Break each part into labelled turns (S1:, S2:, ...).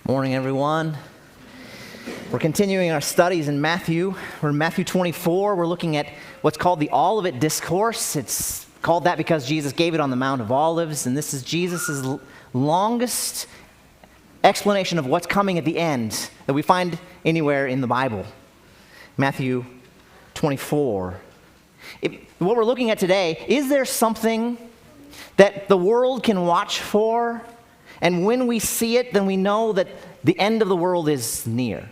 S1: Morning, everyone. We're continuing our studies in Matthew. We're in Matthew 24. We're looking at what's called the Olivet Discourse. It's called that because Jesus gave it on the Mount of Olives, and this is Jesus' longest explanation of what's coming at the end that we find anywhere in the Bible. Matthew 24. What we're looking at today, is there something that the world can watch for? And when we see it, then we know that the end of the world is near.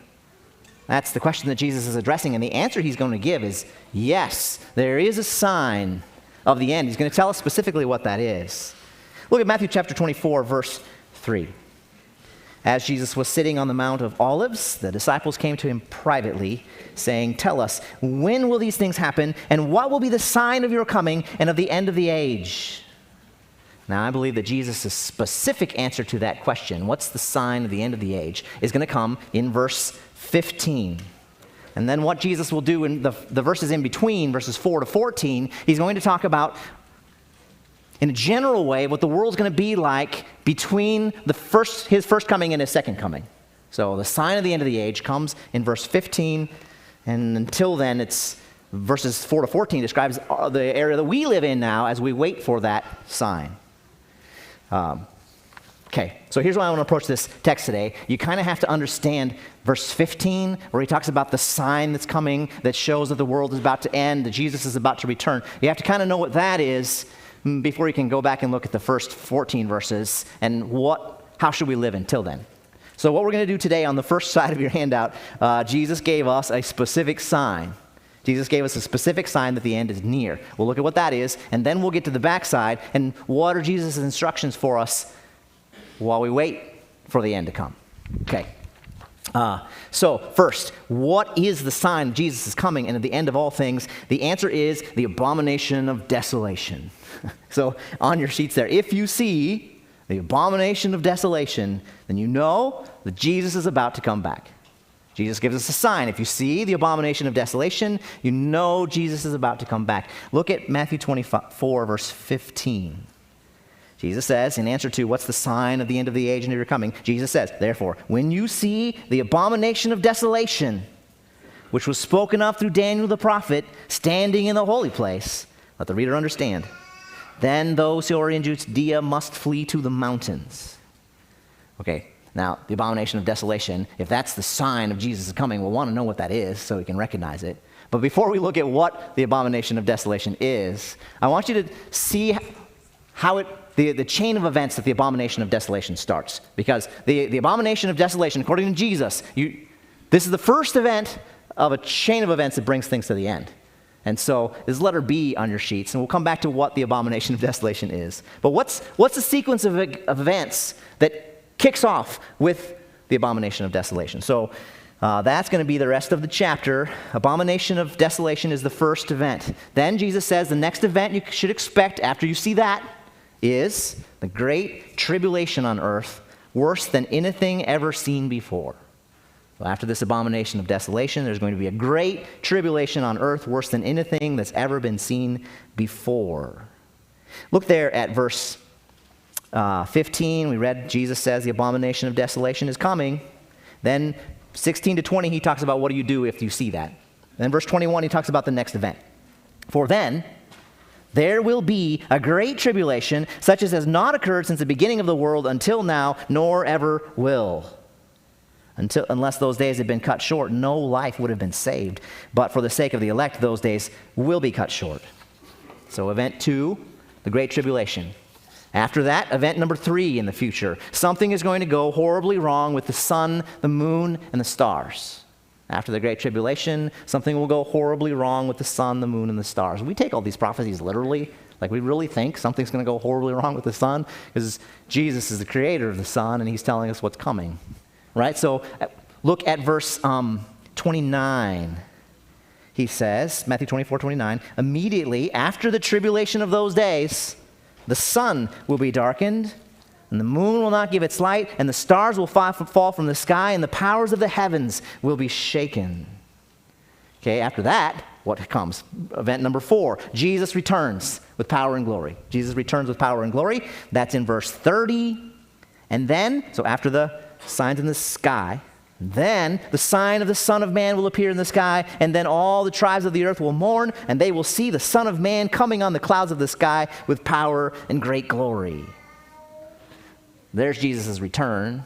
S1: That's the question that Jesus is addressing, and the answer he's going to give is yes, there is a sign of the end. He's going to tell us specifically what that is. Look at Matthew chapter 24, verse 3. As Jesus was sitting on the Mount of Olives, the disciples came to him privately, saying, "Tell us, when will these things happen, and what will be the sign of your coming and of the end of the age?" Now, I believe that Jesus' specific answer to that question, what's the sign of the end of the age, is going to come in verse 15. And then what Jesus will do in the verses in between, verses 4 to 14, he's going to talk about, in a general way, what the world's going to be like between his first coming and his second coming. So the sign of the end of the age comes in verse 15, and until then, it's verses 4 to 14 describes the area that we live in now as we wait for that sign. Okay, so here's why I want to approach this text today. You kind of have to understand verse 15, where he talks about the sign that's coming that shows that the world is about to end, that Jesus is about to return. You have to kind of know what that is before you can go back and look at the first 14 verses and how should we live until then. So what we're going to do today on the first side of your handout, Jesus gave us a specific sign. Jesus gave us a specific sign that the end is near. We'll look at what that is, and then we'll get to the backside, and what are Jesus' instructions for us while we wait for the end to come. Okay. So first, what is the sign of Jesus is coming and at the end of all things? The answer is the abomination of desolation. So on your sheets there, if you see the abomination of desolation, then you know that Jesus is about to come back. Jesus gives us a sign. If you see the abomination of desolation, you know Jesus is about to come back. Look at Matthew 24, verse 15. Jesus says, in answer to what's the sign of the end of the age and of your coming, Jesus says, "Therefore, when you see the abomination of desolation, which was spoken of through Daniel the prophet, standing in the holy place," let the reader understand, "then those who are in Judea must flee to the mountains." Okay. Now, the abomination of desolation, if that's the sign of Jesus' coming, we'll want to know what that is so we can recognize it. But before we look at what the abomination of desolation is, I want you to see how the chain of events that the abomination of desolation starts. Because the abomination of desolation, according to Jesus, this is the first event of a chain of events that brings things to the end. And so there's letter B on your sheets, and we'll come back to what the abomination of desolation is. But what's the sequence of events that kicks off with the abomination of desolation? So that's going to be the rest of the chapter. Abomination of desolation is the first event. Then Jesus says the next event you should expect after you see that is the great tribulation on earth, worse than anything ever seen before. So after this abomination of desolation, there's going to be a great tribulation on earth, worse than anything that's ever been seen before. Look there at verse 15, we read, Jesus says the abomination of desolation is coming. Then 16 to 20, he talks about what do you do if you see that. Then verse 21, he talks about the next event. "For then there will be a great tribulation, such as has not occurred since the beginning of the world until now, nor ever will. Unless those days had been cut short, no life would have been saved. But for the sake of the elect, those days will be cut short." So event 2, the great tribulation. After that, event number 3 in the future. Something is going to go horribly wrong with the sun, the moon, and the stars. After the Great Tribulation, something will go horribly wrong with the sun, the moon, and the stars. We take all these prophecies literally. Like we really think something's going to go horribly wrong with the sun because Jesus is the creator of the sun, and he's telling us what's coming. Right? So look at verse 29. He says, Matthew 24:29, "Immediately after the tribulation of those days, the sun will be darkened, and the moon will not give its light, and the stars will fall from the sky, and the powers of the heavens will be shaken." Okay, after that, what comes? Event number 4, Jesus returns with power and glory. Jesus returns with power and glory. That's in verse 30. And then, so after the signs in the sky. Then the sign of the Son of Man will appear in the sky, and then all the tribes of the earth will mourn, and they will see the Son of Man coming on the clouds of the sky with power and great glory. There's Jesus' return.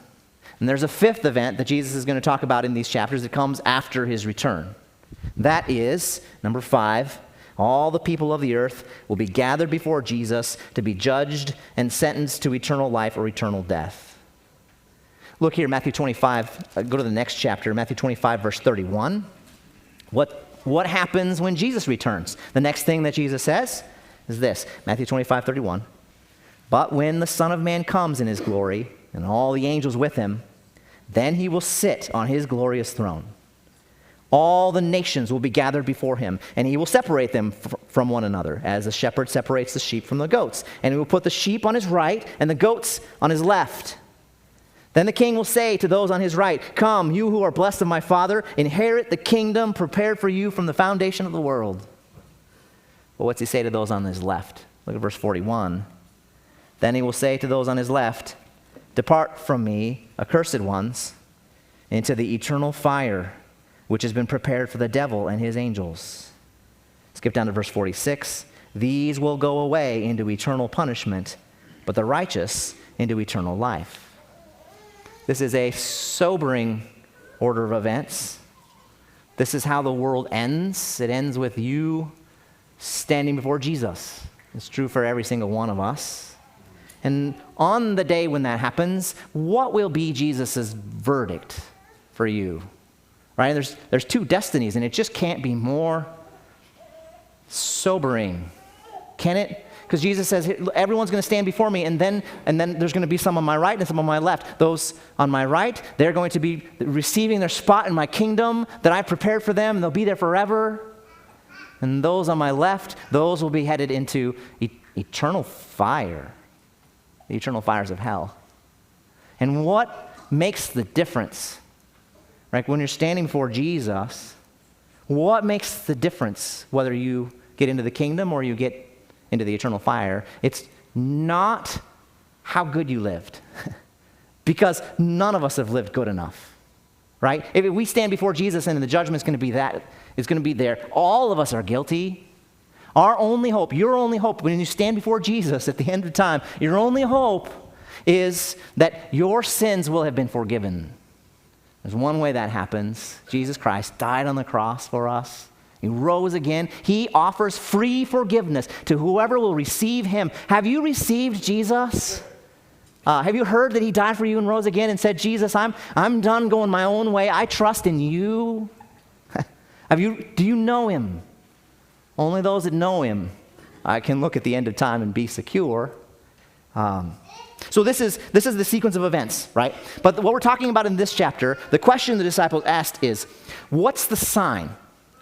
S1: And there's a fifth event that Jesus is going to talk about in these chapters that comes after his return. That is, number 5, all the people of the earth will be gathered before Jesus to be judged and sentenced to eternal life or eternal death. Look here, Matthew 25. Go to the next chapter, Matthew 25, verse 31. What happens when Jesus returns? The next thing that Jesus says is this, Matthew 25, 31. But when the Son of Man comes in his glory, and all the angels with him, then he will sit on his glorious throne. All the nations will be gathered before him, and he will separate them from one another, as a shepherd separates the sheep from the goats. And he will put the sheep on his right and the goats on his left. Then the king will say to those on his right, "Come, you who are blessed of my Father, inherit the kingdom prepared for you from the foundation of the world." But what's he say to those on his left? Look at verse 41. Then he will say to those on his left, "Depart from me, accursed ones, into the eternal fire, which has been prepared for the devil and his angels." Skip down to verse 46. "These will go away into eternal punishment, but the righteous into eternal life." This is a sobering order of events. This is how the world ends. It ends with you standing before Jesus. It's true for every single one of us. And on the day when that happens, what will be Jesus' verdict for you? Right? There's two destinies, and it just can't be more sobering. Can it? Because Jesus says, everyone's going to stand before me, and then there's going to be some on my right and some on my left. Those on my right, they're going to be receiving their spot in my kingdom that I prepared for them, and they'll be there forever. And those on my left, those will be headed into eternal fire, the eternal fires of hell. And what makes the difference? Right? When you're standing before Jesus, what makes the difference whether you get into the kingdom or you get into the eternal fire? It's not how good you lived, because none of us have lived good enough, right? If we stand before Jesus and the judgment's going to be that, it's going to be there. All of us are guilty. Our only hope, your only hope, when you stand before Jesus at the end of time, your only hope is that your sins will have been forgiven. There's one way that happens. Jesus Christ died on the cross for us. He rose again. He offers free forgiveness to whoever will receive him. Have you received Jesus? Have you heard that he died for you and rose again and said, "Jesus, I'm done going my own way. I trust in you"? Do you know him? Only those that know him can look at the end of time and be secure. So this is the sequence of events, right? But what we're talking about in this chapter, the question the disciples asked is, what's the sign?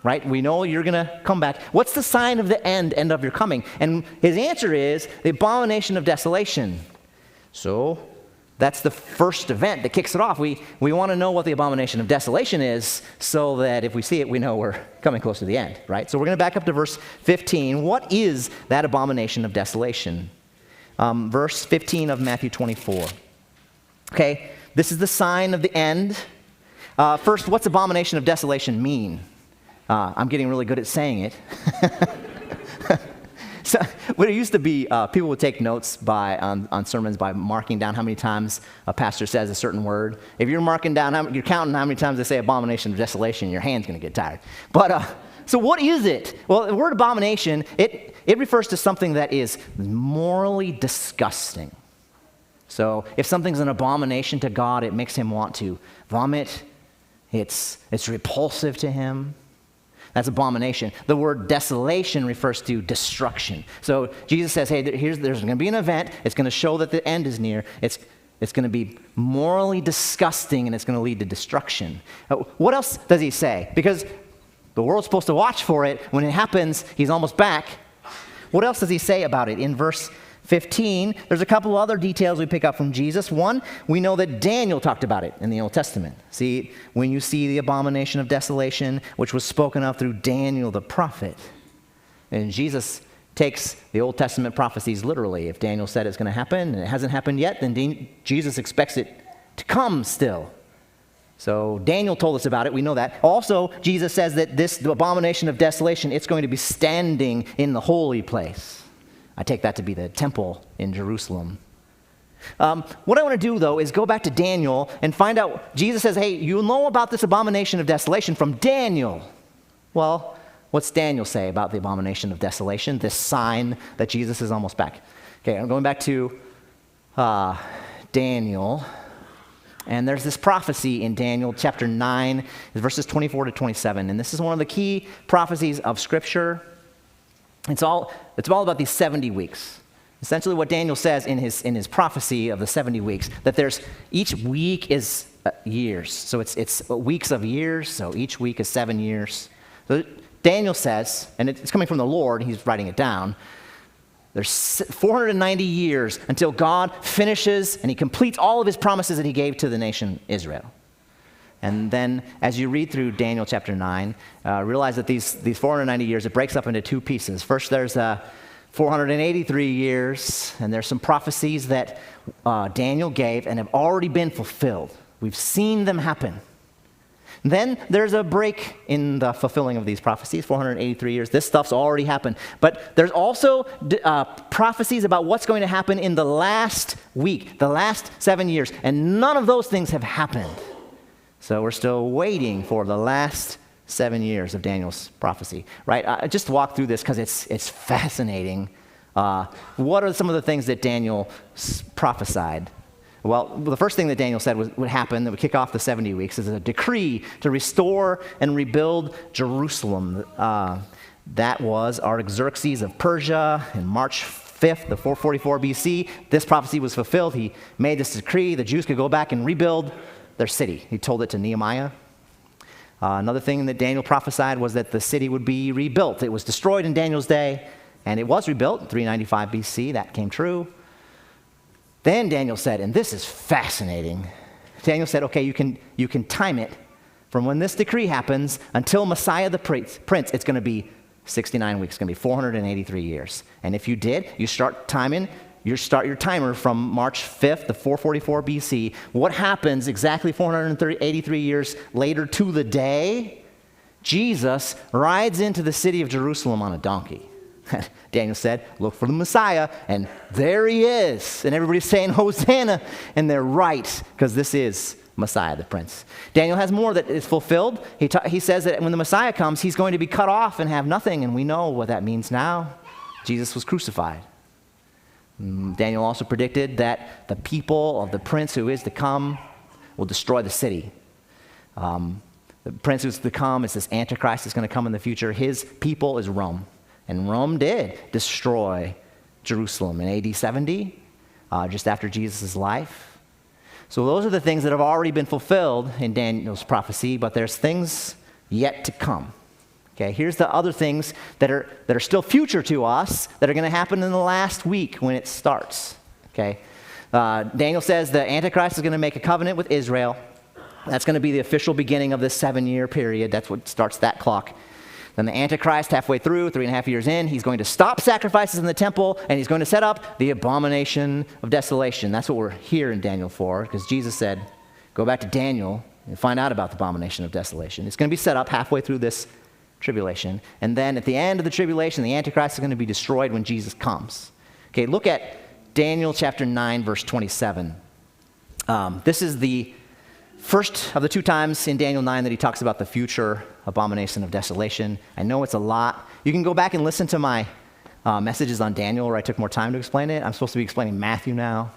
S1: Right? We know you're going to come back. What's the sign of the end of your coming? And his answer is the abomination of desolation. So that's the first event that kicks it off. We want to know what the abomination of desolation is so that if we see it, we know we're coming close to the end, right? So we're going to back up to verse 15. What is that abomination of desolation? Verse 15 of Matthew 24. Okay, this is the sign of the end. First, what's abomination of desolation mean? I'm getting really good at saying it. So, what it used to be, people would take notes on sermons by marking down how many times a pastor says a certain word. If you're marking down, you're counting how many times they say abomination of desolation, your hand's going to get tired. But so what is it? Well, the word abomination, it refers to something that is morally disgusting. So if something's an abomination to God, it makes him want to vomit. It's repulsive to him. That's abomination. The word desolation refers to destruction. So Jesus says, hey, there's going to be an event. It's going to show that the end is near. It's going to be morally disgusting, and it's going to lead to destruction. What else does he say? Because the world's supposed to watch for it. When it happens, he's almost back. What else does he say about it? In verse 15, there's a couple other details we pick up from Jesus. One, we know that Daniel talked about it in the Old Testament. See, when you see the abomination of desolation, which was spoken of through Daniel the prophet, and Jesus takes the Old Testament prophecies literally. If Daniel said it's going to happen and it hasn't happened yet, then Jesus expects it to come still. So Daniel told us about it. We know that. Also, Jesus says that the abomination of desolation, it's going to be standing in the holy place. I take that to be the temple in Jerusalem. What I want to do, though, is go back to Daniel and find out. Jesus says, hey, you'll know about this abomination of desolation from Daniel. Well, what's Daniel say about the abomination of desolation, this sign that Jesus is almost back? Okay, I'm going back to Daniel. And there's this prophecy in Daniel chapter 9, verses 24 to 27. And this is one of the key prophecies of Scripture. It's all about these 70 weeks. Essentially what Daniel says in his prophecy of the 70 weeks, that there's each week is years. So it's weeks of years, so each week is 7 years. So Daniel says, and it's coming from the Lord, he's writing it down, there's 490 years until God finishes and he completes all of his promises that he gave to the nation Israel. And then as you read through Daniel chapter 9, realize that these 490 years, it breaks up into two pieces. First, there's 483 years, and there's some prophecies that Daniel gave and have already been fulfilled. We've seen them happen. Then there's a break in the fulfilling of these prophecies, 483 years. This stuff's already happened. But there's also prophecies about what's going to happen in the last week, the last 7 years. And none of those things have happened. So we're still waiting for the last 7 years of Daniel's prophecy, right? I just walk through this because it's fascinating. What are some of the things that Daniel prophesied? Well, the first thing that Daniel said would happen, that would kick off the 70 weeks, is a decree to restore and rebuild Jerusalem. That was Artaxerxes of Persia in March 5th, the 444 BC. This prophecy was fulfilled. He made this decree. The Jews could go back and rebuild their city. He told it to Nehemiah. Another thing that Daniel prophesied was that the city would be rebuilt. It was destroyed in Daniel's day, and it was rebuilt in 395 BC. That came true. Then Daniel said, and this is fascinating, Daniel said, okay, you can time it from when this decree happens until Messiah the Prince. It's going to be 69 weeks. It's going to be 483 years. And if you did, you start your timer from March 5th, the 444 BC. What happens exactly 483 years later to the day? Jesus rides into the city of Jerusalem on a donkey. Daniel said, look for the Messiah, and there he is. And everybody's saying, Hosanna, and they're right, because this is Messiah the Prince. Daniel has more that is fulfilled. He says that when the Messiah comes, he's going to be cut off and have nothing, and we know what that means now. Jesus was crucified. Daniel also predicted that the people of the prince who is to come will destroy the city. The prince who's to come is this Antichrist that's going to come in the future. His people is Rome. And Rome did destroy Jerusalem in AD 70, just after Jesus' life. So those are the things that have already been fulfilled in Daniel's prophecy, but there's things yet to come. Okay, here's the other things that are still future to us that are going to happen in the last week when it starts. Okay, Daniel says the Antichrist is going to make a covenant with Israel. That's going to be the official beginning of this 7-year period. That's what starts that clock. Then the Antichrist, halfway through, 3.5 years in, he's going to stop sacrifices in the temple, and he's going to set up the Abomination of Desolation. That's what we're here in Daniel for, because Jesus said, go back to Daniel and find out about the Abomination of Desolation. It's going to be set up halfway through this tribulation. And then at the end of the tribulation, the Antichrist is going to be destroyed when Jesus comes. Okay, look at Daniel chapter 9, verse 27. This is the first of the two times in Daniel 9 that he talks about the future abomination of desolation. I know it's a lot. You can go back and listen to my messages on Daniel where I took more time to explain it. I'm supposed to be explaining Matthew now.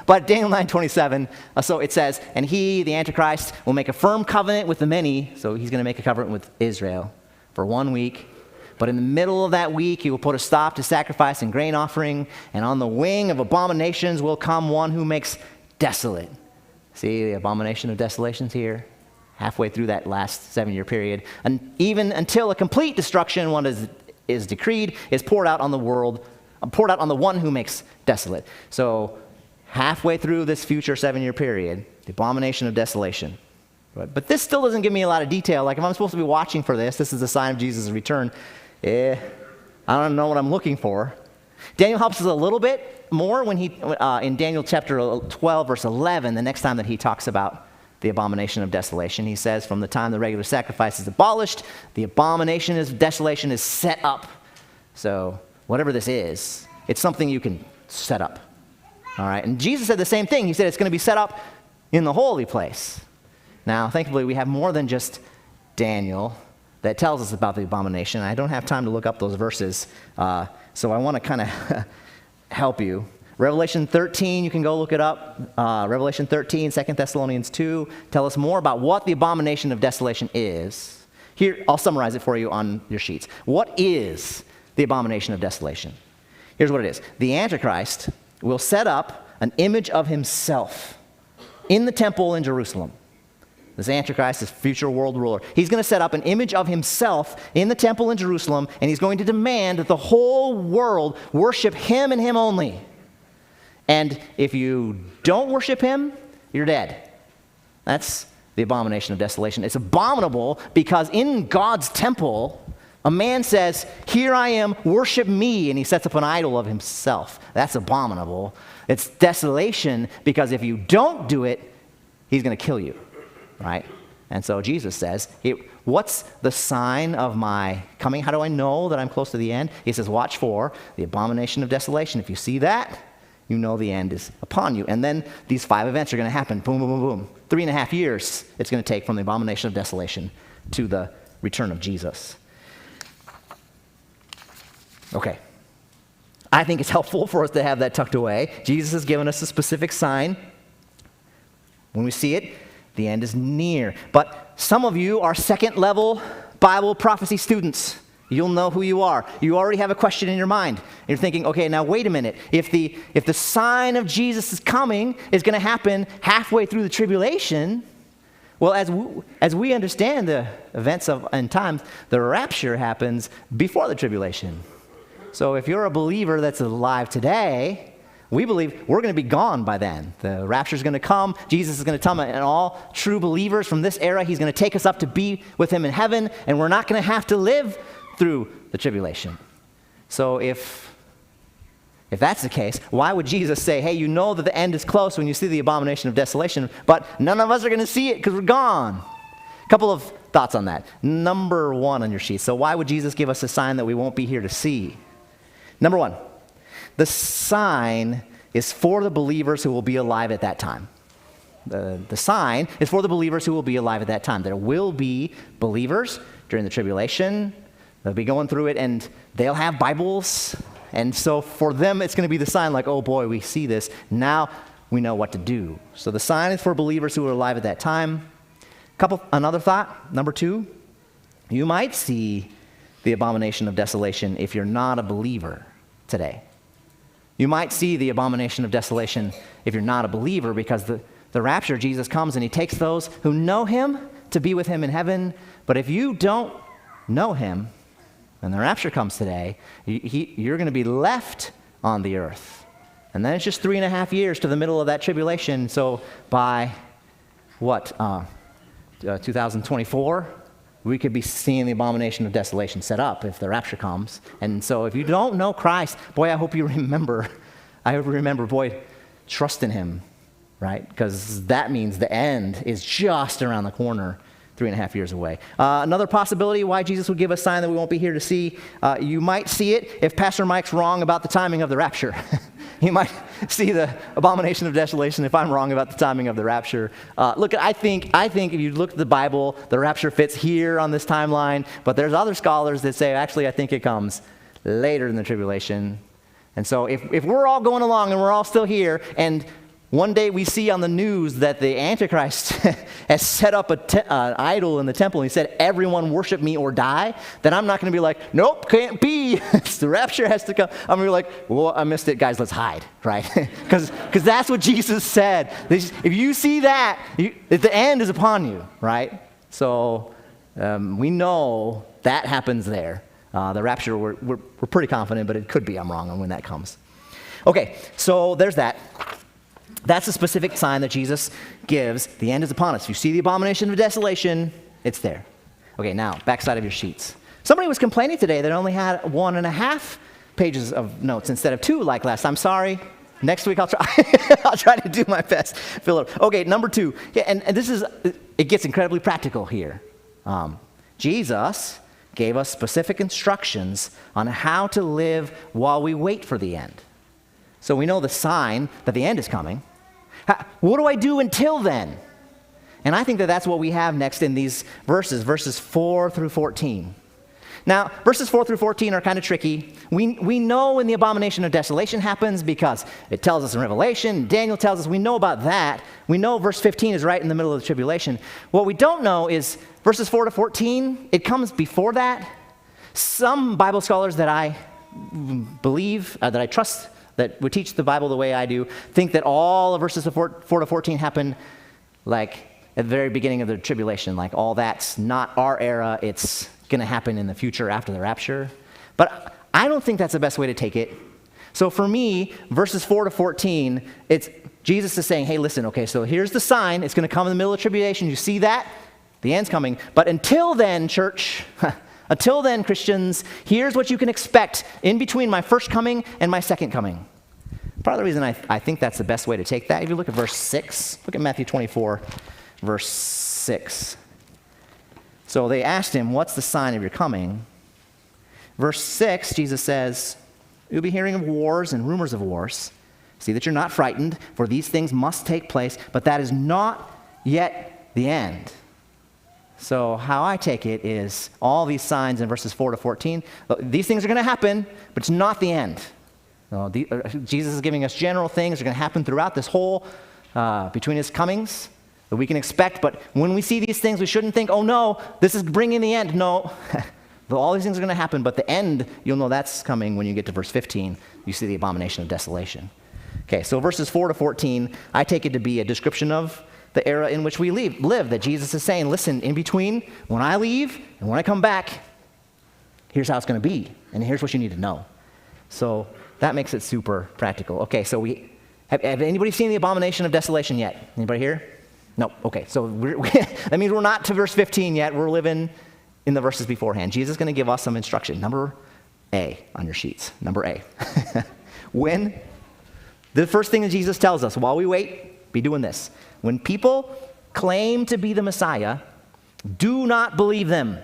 S1: But Daniel 9:27, so it says, and he, the Antichrist, will make a firm covenant with the many. So he's going to make a covenant with Israel for 1 week. But in the middle of that week, he will put a stop to sacrifice and grain offering. And on the wing of abominations will come one who makes desolate. See the abomination of desolations here? Halfway through that last 7-year period. And even until a complete destruction, one is decreed, is poured out on the world, poured out on the one who makes desolate. So halfway through this future 7-year period, the abomination of desolation. But this still doesn't give me a lot of detail. Like if I'm supposed to be watching for this is a sign of Jesus' return. I don't know what I'm looking for. Daniel helps us a little bit more when in Daniel chapter 12, verse 11, the next time that he talks about the abomination of desolation. He says, from the time the regular sacrifice is abolished, the abomination of desolation is set up. So whatever this is, it's something you can set up. All right, and Jesus said the same thing. He said it's going to be set up in the holy place. Now, thankfully, we have more than just Daniel that tells us about the abomination. I don't have time to look up those verses, so I want to kind of help you. Revelation 13, you can go look it up. Revelation 13, 2 Thessalonians 2, tell us more about what the abomination of desolation is. Here, I'll summarize it for you on your sheets. What is the abomination of desolation? Here's what it is. The Antichrist will set up an image of himself in the temple in Jerusalem. This Antichrist, this future world ruler, he's going to set up an image of himself in the temple in Jerusalem, and he's going to demand that the whole world worship him and him only. And if you don't worship him, you're dead. That's the abomination of desolation. It's abominable because in God's temple, a man says, here I am, worship me, and he sets up an idol of himself. That's abominable. It's desolation because if you don't do it, he's going to kill you, right? And so Jesus says, what's the sign of my coming? How do I know that I'm close to the end? He says, watch for the abomination of desolation. If you see that, you know the end is upon you. And then these 5 events are going to happen. Boom, boom, boom, boom. 3.5 years it's going to take from the abomination of desolation to the return of Jesus. Okay. I think it's helpful for us to have that tucked away. Jesus has given us a specific sign. When we see it, the end is near. But some of you are second-level Bible prophecy students. You'll know who you are. You already have a question in your mind. You're thinking, okay, now wait a minute. If the sign of Jesus' coming is going to happen halfway through the tribulation, well, as we understand the events of end times, the rapture happens before the tribulation. So if you're a believer that's alive today, we believe we're going to be gone by then. The rapture is going to come. Jesus is going to come, and all true believers from this era, he's going to take us up to be with him in heaven, and we're not going to have to live through the tribulation. So if that's the case, why would Jesus say, hey, you know that the end is close when you see the abomination of desolation, but none of us are going to see it because we're gone? A couple of thoughts on that. Number 1 on your sheet. So why would Jesus give us a sign that we won't be here to see? Number 1, the sign is for the believers who will be alive at that time. The sign is for the believers who will be alive at that time. There will be believers during the tribulation. They'll be going through it, and they'll have Bibles. And so for them, it's going to be the sign like, oh boy, we see this. Now we know what to do. So the sign is for believers who are alive at that time. Another thought, number 2, you might see the abomination of desolation if you're not a believer today. You might see the abomination of desolation if you're not a believer, because the rapture, Jesus comes and he takes those who know him to be with him in heaven. But if you don't know him, and the rapture comes today, you're going to be left on the earth. And then it's just 3.5 years to the middle of that tribulation. So by 2024, we could be seeing the abomination of desolation set up if the rapture comes. And so if you don't know Christ, boy, I hope you remember, boy, trust in him, right? Because that means the end is just around the corner, 3.5 years away. Another possibility why Jesus would give a sign that we won't be here to see, you might see it if Pastor Mike's wrong about the timing of the rapture. He might see the abomination of desolation if I'm wrong about the timing of the rapture. Look, I think if you look at the Bible, the rapture fits here on this timeline, but there's other scholars that say, actually, I think it comes later in the tribulation. And so if we're all going along and we're all still here, and one day we see on the news that the Antichrist has set up an idol in the temple, and he said, everyone worship me or die, then I'm not going to be like, nope, can't be. The rapture has to come. I'm going to be like, well, I missed it, guys, let's hide, right? Because that's what Jesus said. If you see that, the end is upon you, right? So we know that happens there. The rapture, we're pretty confident, but it could be I'm wrong on when that comes. Okay, so there's that. That's a specific sign that Jesus gives. The end is upon us. If you see the abomination of desolation, it's there. Okay, now, backside of your sheets. Somebody was complaining today that only had 1.5 pages of notes instead of 2 like last. I'm sorry. Next week I'll try. I'll try to do my best. Philip. Okay, number 2. Yeah, and this is, it gets incredibly practical here. Jesus gave us specific instructions on how to live while we wait for the end. So we know the sign that the end is coming. What do I do until then? And I think that that's what we have next in these verses 4 through 14. Now, verses 4 through 14 are kind of tricky. We know when the Abomination of Desolation happens because it tells us in Revelation, Daniel tells us, we know about that. We know verse 15 is right in the middle of the tribulation. What we don't know is verses 4 to 14, it comes before that. Some Bible scholars that I believe, that I trust, that would teach the Bible the way I do, think that all of verses 4 to 14 happen like at the very beginning of the tribulation, like all that's not our era, it's going to happen in the future after the rapture. But I don't think that's the best way to take it. So for me, verses 4 to 14, it's Jesus is saying, hey, listen, okay, so here's the sign. It's going to come in the middle of tribulation. You see that? The end's coming. But until then, church, until then, Christians, here's what you can expect in between my first coming and my second coming. Part of the reason I think that's the best way to take that, if you look at verse 6, look at Matthew 24, verse 6. So they asked him, what's the sign of your coming? Verse 6, Jesus says, you'll be hearing of wars and rumors of wars. See that you're not frightened, for these things must take place, but that is not yet the end. So how I take it is all these signs in verses 4 to 14, these things are going to happen, but it's not the end. Jesus is giving us general things that are going to happen throughout this whole, between his comings, that we can expect, but when we see these things, we shouldn't think, oh no, this is bringing the end. No, all these things are going to happen, but the end, you'll know that's coming when you get to verse 15. You see the abomination of desolation. Okay, so verses 4 to 14, I take it to be a description of the era in which we live, that Jesus is saying, listen, in between, when I leave and when I come back, here's how it's going to be, and here's what you need to know. So that makes it super practical. Okay, so have anybody seen the abomination of desolation yet? Anybody here? No. Okay, so that means we're not to verse 15 yet. We're living in the verses beforehand. Jesus is going to give us some instruction. Number A on your sheets. Number A. When the first thing that Jesus tells us while we wait, be doing this. When people claim to be the Messiah, do not believe them.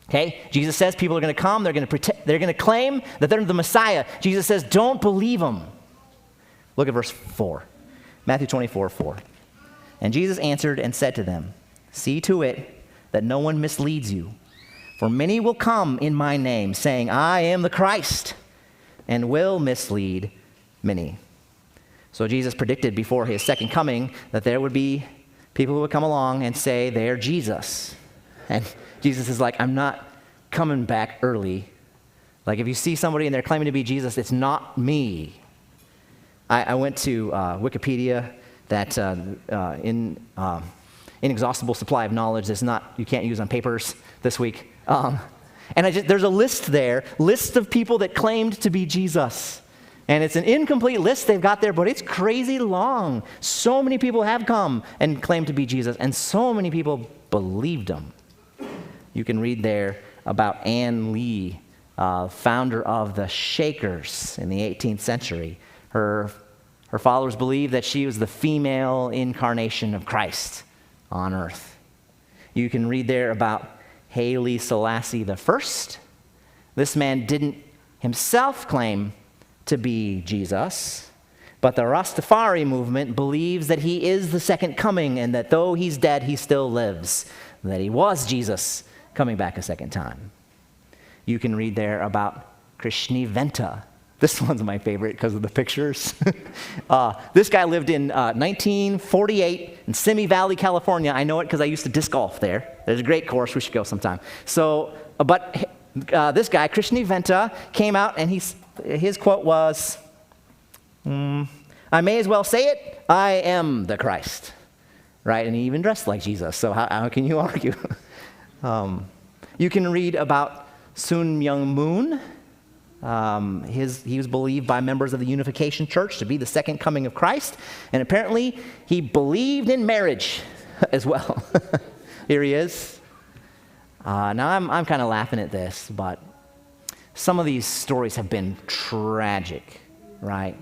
S1: Okay? Jesus says people are going to come, they're going to claim that they're the Messiah. Jesus says, don't believe them. Look at verse 4. Matthew 24, 4. And Jesus answered and said to them, see to it that no one misleads you. For many will come in my name, saying, I am the Christ, and will mislead many. So Jesus predicted before his second coming that there would be people who would come along and say they're Jesus. And Jesus is like, I'm not coming back early. Like if you see somebody and they're claiming to be Jesus, it's not me. I went to Wikipedia, that inexhaustible supply of knowledge you can't use on papers this week. And there's a list of people that claimed to be Jesus. And it's an incomplete list they've got there, but it's crazy long. So many people have come and claimed to be Jesus, and so many people believed him. You can read there about Anne Lee, founder of the Shakers in the 18th century. Her followers believed that she was the female incarnation of Christ on earth. You can read there about Haile Selassie I. This man didn't himself claim to be Jesus, but the Rastafari movement believes that he is the second coming and that though he's dead, he still lives, that he was Jesus coming back a second time. You can read there about Krishni Venta. This one's my favorite because of the pictures. This guy lived in 1948 in Simi Valley, California. I know it because I used to disc golf there. There's a great course. We should go sometime. So, but this guy, Krishni Venta, came out and his quote was, I may as well say it, I am the Christ. Right? And he even dressed like Jesus. So how can you argue? You can read about Sun Myung Moon. He was believed by members of the Unification Church to be the second coming of Christ, and apparently he believed in marriage as well. Here he is. Now I'm kind of laughing at this, but some of these stories have been tragic, right?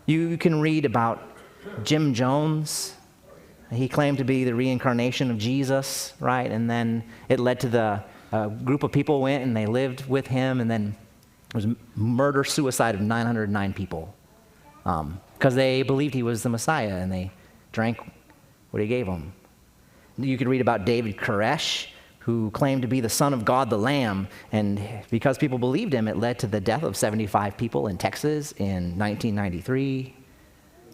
S1: You can read about Jim Jones. He claimed to be the reincarnation of Jesus, right? And then it led to the group of people went and they lived with him, and then there was murder-suicide of 909 people because they believed he was the Messiah, and they drank what he gave them. You could read about David Koresh, who claimed to be the Son of God, the Lamb, and because people believed him, it led to the death of 75 people in Texas in 1993.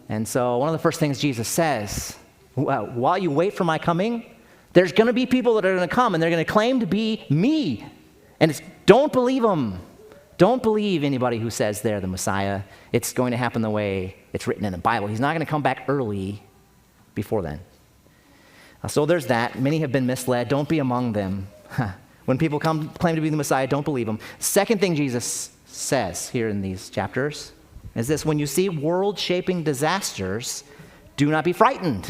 S1: And so one of the first things Jesus says, while you wait for my coming, there's going to be people that are going to come, and they're going to claim to be me. And don't believe them. Don't believe anybody who says they're the Messiah. It's going to happen the way it's written in the Bible. He's not going to come back early before then. So there's that. Many have been misled. Don't be among them. When people claim to be the Messiah, don't believe them. Second thing Jesus says here in these chapters is this: when you see world-shaping disasters, do not be frightened.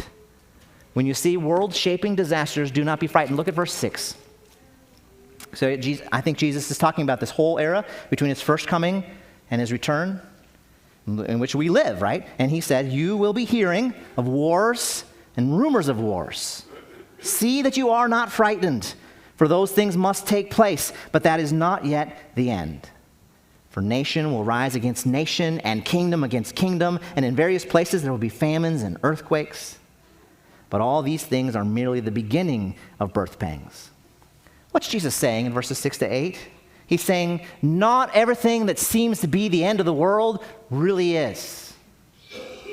S1: When you see world-shaping disasters, do not be frightened. Look at verse 6. So I think Jesus is talking about this whole era between his first coming and his return, in which we live, right? And he said, you will be hearing of wars and rumors of wars. See that you are not frightened, for those things must take place, but that is not yet the end. For nation will rise against nation, and kingdom against kingdom, and in various places there will be famines and earthquakes. But all these things are merely the beginning of birth pangs. What's Jesus saying in verses 6 to 8? He's saying, not everything that seems to be the end of the world really is,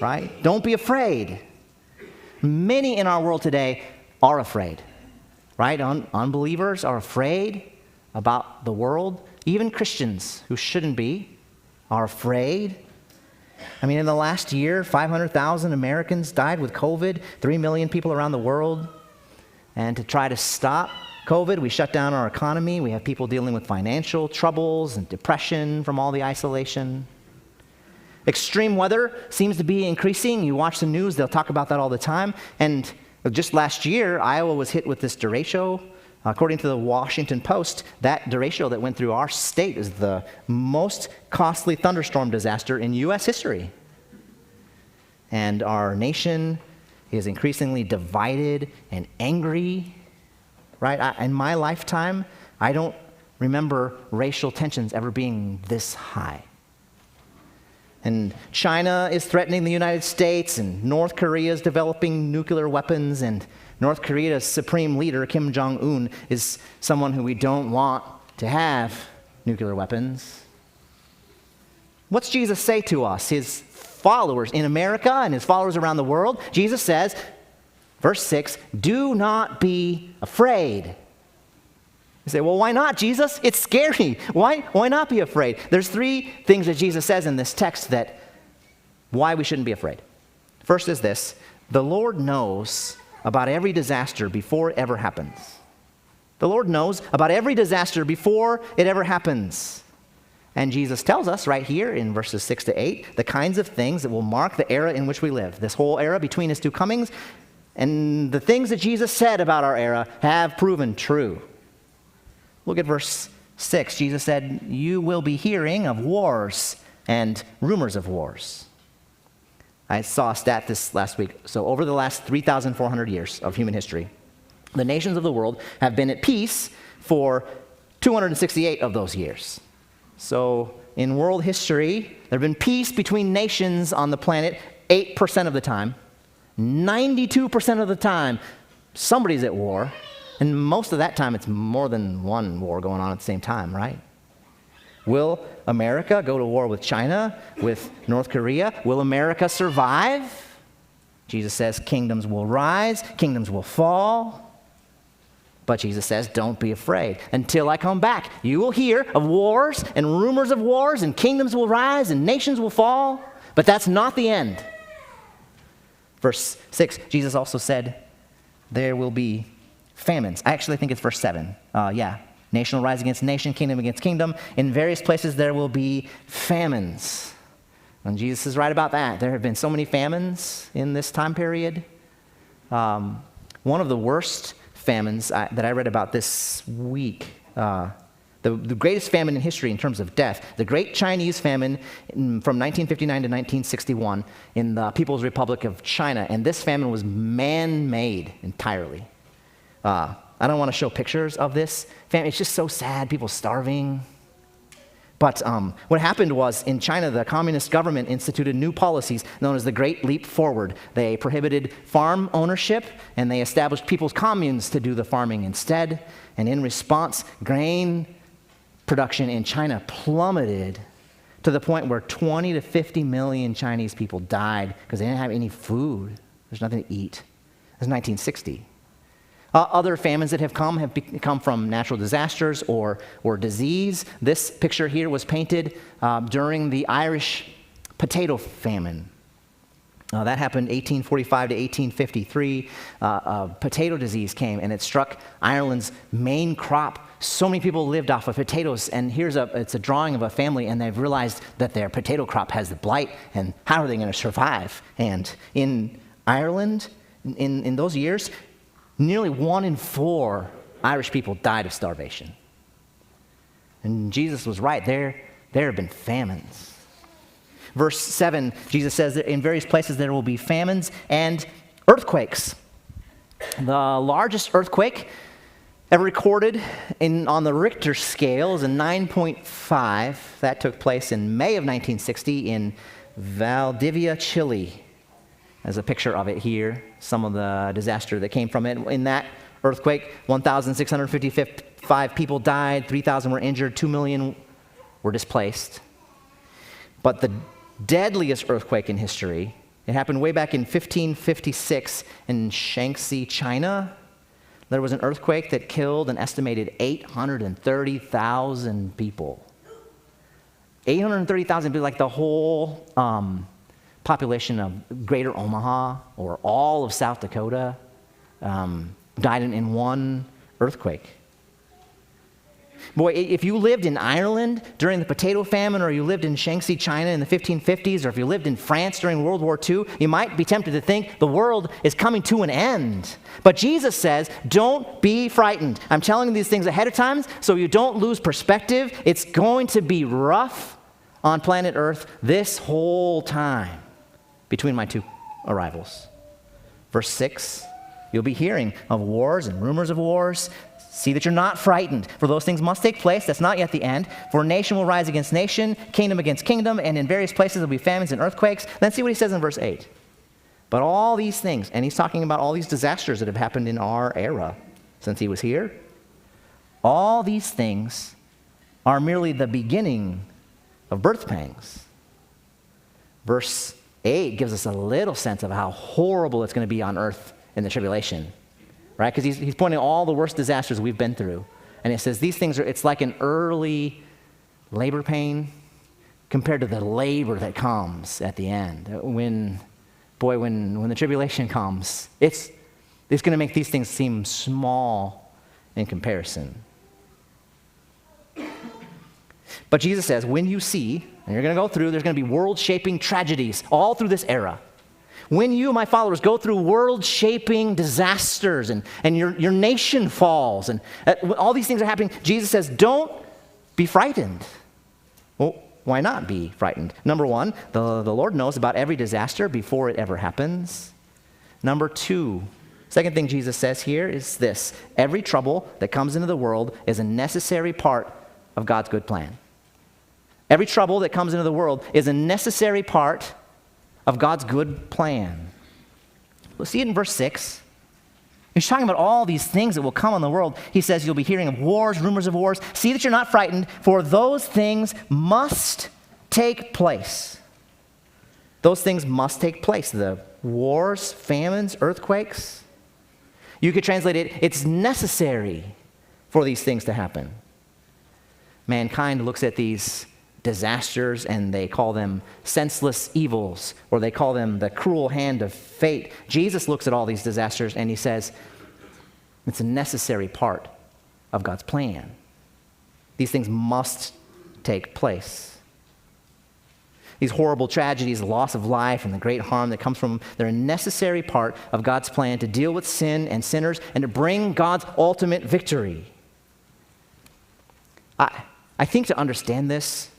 S1: right? Don't be afraid. Many in our world today are afraid, right? Unbelievers are afraid about the world. Even Christians who shouldn't be are afraid. I mean, in the last year, 500,000 Americans died with COVID, 3 million people around the world. And to try to stop COVID, we shut down our economy. We have people dealing with financial troubles and depression from all the isolation. Extreme weather seems to be increasing. You watch the news, they'll talk about that all the time. And just last year, Iowa was hit with this derecho. According to the Washington Post, that derecho that went through our state is the most costly thunderstorm disaster in U.S. history. And our nation is increasingly divided and angry, right? In my lifetime, I don't remember racial tensions ever being this high. And China is threatening the United States, and North Korea is developing nuclear weapons, and North Korea's supreme leader, Kim Jong-un, is someone who we don't want to have nuclear weapons. What's Jesus say to us, his followers in America and his followers around the world? Jesus says, verse 6, do not be afraid. You say, well, why not, Jesus? It's scary. Why not be afraid? There's 3 things that Jesus says in this text that why we shouldn't be afraid. First is this: the Lord knows about every disaster before it ever happens. The Lord knows about every disaster before it ever happens. And Jesus tells us right here in verses 6 to 8 the kinds of things that will mark the era in which we live, this whole era between his 2 comings. And the things that Jesus said about our era have proven true. Look at verse 6. Jesus said, you will be hearing of wars and rumors of wars. I saw a stat this last week. So over the last 3,400 years of human history, the nations of the world have been at peace for 268 of those years. So in world history, there have been peace between nations on the planet 8% of the time. 92% of the time, somebody's at war. And most of that time, it's more than one war going on at the same time, right? Will America go to war with China, with North Korea? Will America survive? Jesus says kingdoms will rise, kingdoms will fall. But Jesus says, don't be afraid. Until I come back, you will hear of wars and rumors of wars, and kingdoms will rise and nations will fall. But that's not the end. Verse 6, Jesus also said, there will be famines. I actually think it's verse 7. Nation will rise against nation, kingdom against kingdom. In various places there will be famines. And Jesus is right about that. There have been so many famines in this time period. One of the worst famines that I read about this week, the the greatest famine in history in terms of death. The Great Chinese Famine from 1959 to 1961 in the People's Republic of China. And this famine was man-made entirely. I don't want to show pictures of this famine. It's just so sad, people starving. But what happened was, in China, the communist government instituted new policies known as the Great Leap Forward. They prohibited farm ownership, and they established people's communes to do the farming instead. And in response, grain production in China plummeted to the point where 20 to 50 million Chinese people died because they didn't have any food. There's nothing to eat. It was 1960. Other famines that have come from natural disasters or disease. This picture here was painted during the Irish potato famine. That happened 1845 to 1853. Potato disease came, and it struck Ireland's main crop. So many people lived off of potatoes, and it's a drawing of a family, and they've realized that their potato crop has the blight, and how are they going to survive? And in Ireland, in those years, nearly 1 in 4 Irish people died of starvation. And Jesus was right. There have been famines. Verse 7, Jesus says that in various places there will be famines and earthquakes. The largest earthquake ever recorded on the Richter scale is a 9.5. That took place in May of 1960 in Valdivia, Chile. There's a picture of it here, some of the disaster that came from it. In that earthquake, 1,655 people died, 3,000 were injured, 2 million were displaced. But the deadliest earthquake in history, it happened way back in 1556 in Shaanxi, China. There was an earthquake that killed an estimated 830,000 people. 830,000 people, like the whole population of Greater Omaha or all of South Dakota died in one earthquake. Boy, if you lived in Ireland during the potato famine, or you lived in Shaanxi, China in the 1550s, or if you lived in France during World War II, you might be tempted to think the world is coming to an end. But Jesus says, don't be frightened. I'm telling you these things ahead of time so you don't lose perspective. It's going to be rough on planet Earth this whole time between my two arrivals. Verse 6, you'll be hearing of wars and rumors of wars. See that you're not frightened, for those things must take place. That's not yet the end. For nation will rise against nation, kingdom against kingdom, and in various places there will be famines and earthquakes. Then see what he says in verse 8. But all these things, and he's talking about all these disasters that have happened in our era since he was here, all these things are merely the beginning of birth pangs. Verse 8 gives us a little sense of how horrible it's going to be on earth in the tribulation, right? Because he's pointing all the worst disasters we've been through. And it says these things it's like an early labor pain compared to the labor that comes at the end. When the tribulation comes, it's going to make these things seem small in comparison. But Jesus says, when you see, and you're going to go through, there's going to be world-shaping tragedies all through this era. When you, my followers, go through world-shaping disasters and your nation falls and all these things are happening, Jesus says, don't be frightened. Well, why not be frightened? Number one, the Lord knows about every disaster before it ever happens. Number two, second thing Jesus says here is this: every trouble that comes into the world is a necessary part of God's good plan. Every trouble that comes into the world is a necessary part of God's good plan. We'll see it in verse 6. He's talking about all these things that will come on the world. He says you'll be hearing of wars, rumors of wars. See that you're not frightened, for those things must take place. Those things must take place. The wars, famines, earthquakes. You could translate it, it's necessary for these things to happen. Mankind looks at these disasters and they call them senseless evils, or they call them the cruel hand of fate. Jesus looks at all these disasters and he says it's a necessary part of God's plan. These things must take place. These horrible tragedies, the loss of life and the great harm that comes from them, they're a necessary part of God's plan to deal with sin and sinners and to bring God's ultimate victory. I think to understand this,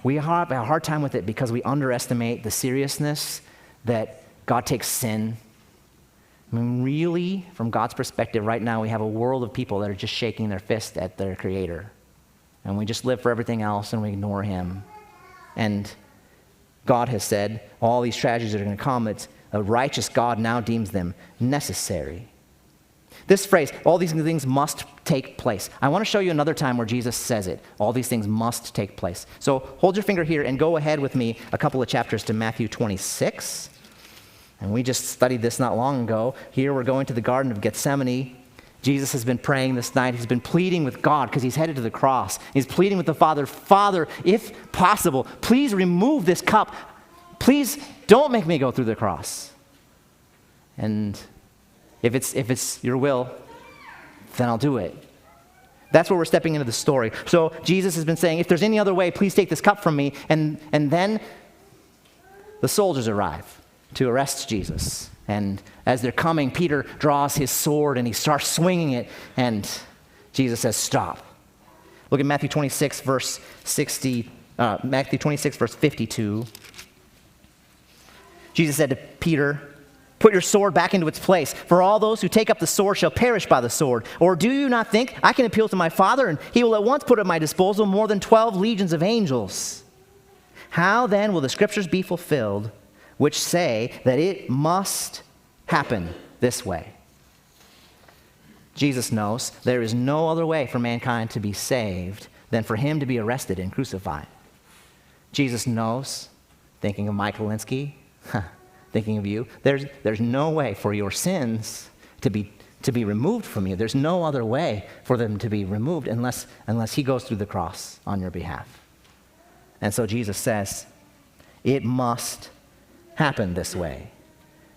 S1: we have a hard time with it because we underestimate the seriousness that God takes sin. I mean, really, from God's perspective, right now we have a world of people that are just shaking their fist at their Creator. And we just live for everything else and we ignore Him. And God has said all these tragedies that are going to come, it's a righteous God now deems them necessary. This phrase, all these things must take place. I want to show you another time where Jesus says it. All these things must take place. So hold your finger here and go ahead with me a couple of chapters to Matthew 26. And we just studied this not long ago. Here we're going to the Garden of Gethsemane. Jesus has been praying this night. He's been pleading with God because he's headed to the cross. He's pleading with the Father, Father, if possible, please remove this cup. Please don't make me go through the cross. And if it's your will, then I'll do it. That's where we're stepping into the story. So Jesus has been saying, if there's any other way, please take this cup from me. And then the soldiers arrive to arrest Jesus. And as they're coming, Peter draws his sword and he starts swinging it. And Jesus says, stop. Look at Matthew 26, verse 52. Jesus said to Peter, put your sword back into its place, for all those who take up the sword shall perish by the sword. Or do you not think I can appeal to my Father, and he will at once put at my disposal more than 12 legions of angels? How then will the scriptures be fulfilled, which say that it must happen this way? Jesus knows there is no other way for mankind to be saved than for him to be arrested and crucified. Jesus knows, thinking of Mike Hulinsky, thinking of you, there's no way for your sins to be removed from you. There's no other way for them to be removed unless he goes through the cross on your behalf. And so Jesus says, it must happen this way.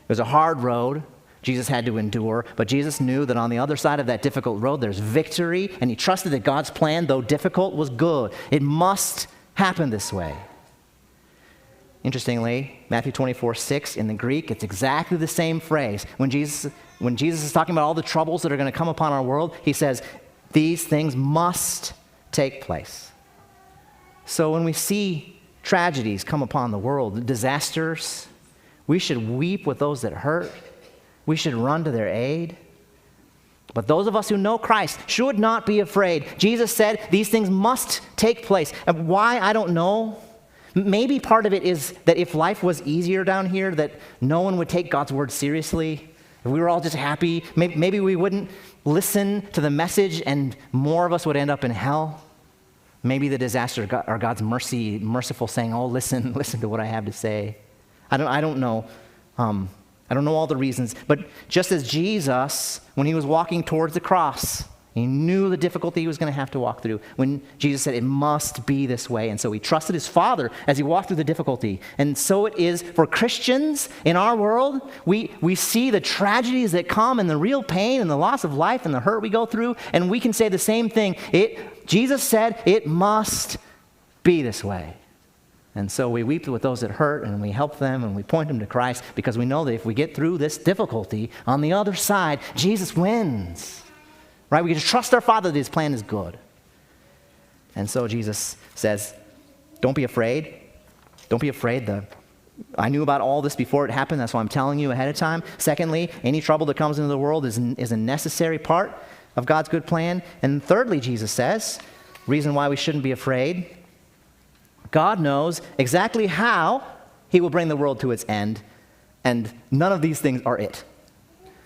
S1: It was a hard road Jesus had to endure, but Jesus knew that on the other side of that difficult road, there's victory, and he trusted that God's plan, though difficult, was good. It must happen this way. Interestingly, Matthew 24:6 in the Greek, it's exactly the same phrase. When Jesus is talking about all the troubles that are going to come upon our world, he says, these things must take place. So when we see tragedies come upon the world, disasters, we should weep with those that hurt. We should run to their aid. But those of us who know Christ should not be afraid. Jesus said these things must take place. And why, I don't know. Maybe part of it is that if life was easier down here, that no one would take God's word seriously. If we were all just happy, maybe we wouldn't listen to the message and more of us would end up in hell. Maybe the disaster are God's merciful saying, oh, listen to what I have to say. I don't know. I don't know all the reasons, but just as Jesus, when he was walking towards the cross, he knew the difficulty he was going to have to walk through. When Jesus said, it must be this way. And so he trusted his Father as he walked through the difficulty. And so it is for Christians in our world. We see the tragedies that come and the real pain and the loss of life and the hurt we go through. And we can say the same thing. Jesus said, it must be this way. And so we weep with those that hurt and we help them and we point them to Christ because we know that if we get through this difficulty, on the other side, Jesus wins. Right? We can trust our Father that his plan is good. And so Jesus says, don't be afraid. Don't be afraid. I knew about all this before it happened. That's why I'm telling you ahead of time. Secondly, any trouble that comes into the world is a necessary part of God's good plan. And thirdly, Jesus says, reason why we shouldn't be afraid, God knows exactly how he will bring the world to its end, and none of these things are it.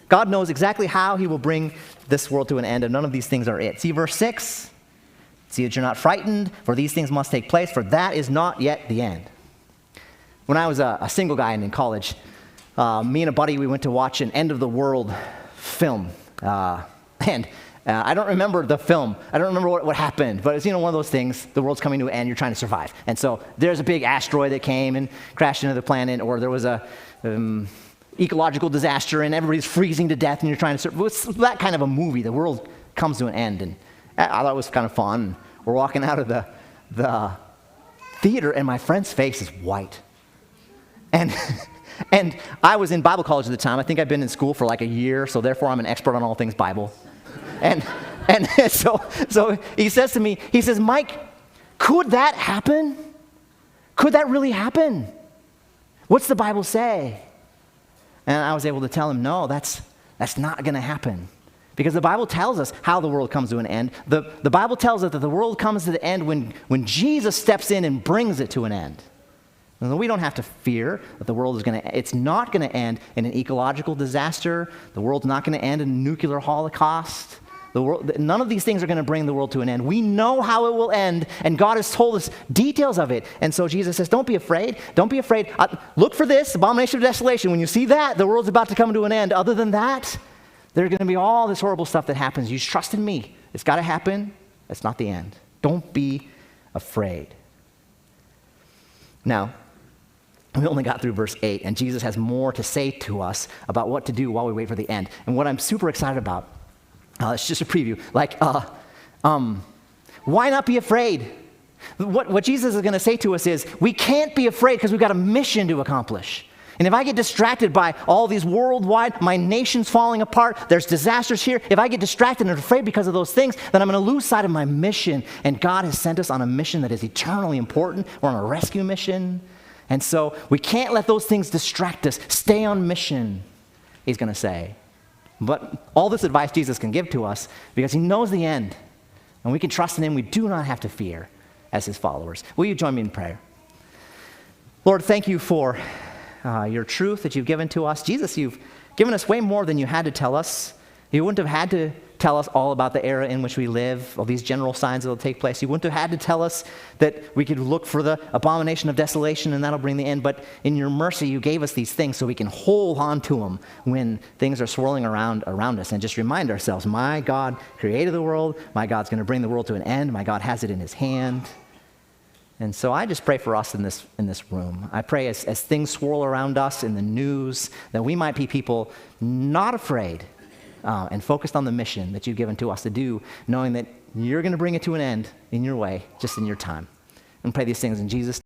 S1: God knows exactly how he will bring this world to an end, and none of these things are it. See verse 6? See that you're not frightened, for these things must take place, for that is not yet the end. When I was a single guy in college, me and a buddy, we went to watch an end of the world film. I don't remember the film. I don't remember what happened, but it's one of those things, the world's coming to an end, you're trying to survive. And so there's a big asteroid that came and crashed into the planet, or there was a ecological disaster and everybody's freezing to death and you're trying to survive. It's that kind of a movie. The world comes to an end, and I thought it was kind of fun. We're walking out of the theater and my friend's face is white. And I was in Bible college at the time. I think I'd been in school for like a year, so therefore I'm an expert on all things Bible. And And so he says to me, he says, Mike, could that happen? Could that really happen? What's the Bible say? And I was able to tell him, no, that's not going to happen. Because the Bible tells us how the world comes to an end. The Bible tells us that the world comes to the end when Jesus steps in and brings it to an end. And we don't have to fear that the world is going to, it's not going to end in an ecological disaster. The world's not going to end in a nuclear holocaust. None of these things are going to bring the world to an end. We know how it will end, and God has told us details of it. And so Jesus says, don't be afraid. Don't be afraid. Look for this, Abomination of Desolation. When you see that, the world's about to come to an end. Other than that, there's going to be all this horrible stuff that happens. You trust in me. It's got to happen. It's not the end. Don't be afraid. Now, we only got through verse 8, and Jesus has more to say to us about what to do while we wait for the end. And what I'm super excited about, it's just a preview, why not be afraid? What Jesus is going to say to us is, we can't be afraid because we've got a mission to accomplish. And if I get distracted by all these worldwide, my nation's falling apart, there's disasters here, if I get distracted and afraid because of those things, then I'm going to lose sight of my mission. And God has sent us on a mission that is eternally important. We're on a rescue mission. And so we can't let those things distract us. Stay on mission, he's going to say. But all this advice Jesus can give to us because he knows the end. And we can trust in him. We do not have to fear as his followers. Will you join me in prayer? Lord, thank you for your truth that you've given to us. Jesus, you've given us way more than you had to tell us. You wouldn't have had to tell us all about the era in which we live, all these general signs that will take place. You wouldn't have had to tell us that we could look for the abomination of desolation and that'll bring the end. But in your mercy, you gave us these things so we can hold on to them when things are swirling around us and just remind ourselves, my God created the world. My God's going to bring the world to an end. My God has it in his hand. And so I just pray for us in this room. I pray as things swirl around us in the news that we might be people not afraid and focused on the mission that you've given to us to do, knowing that you're going to bring it to an end in your way, just in your time. And pray these things in Jesus' name.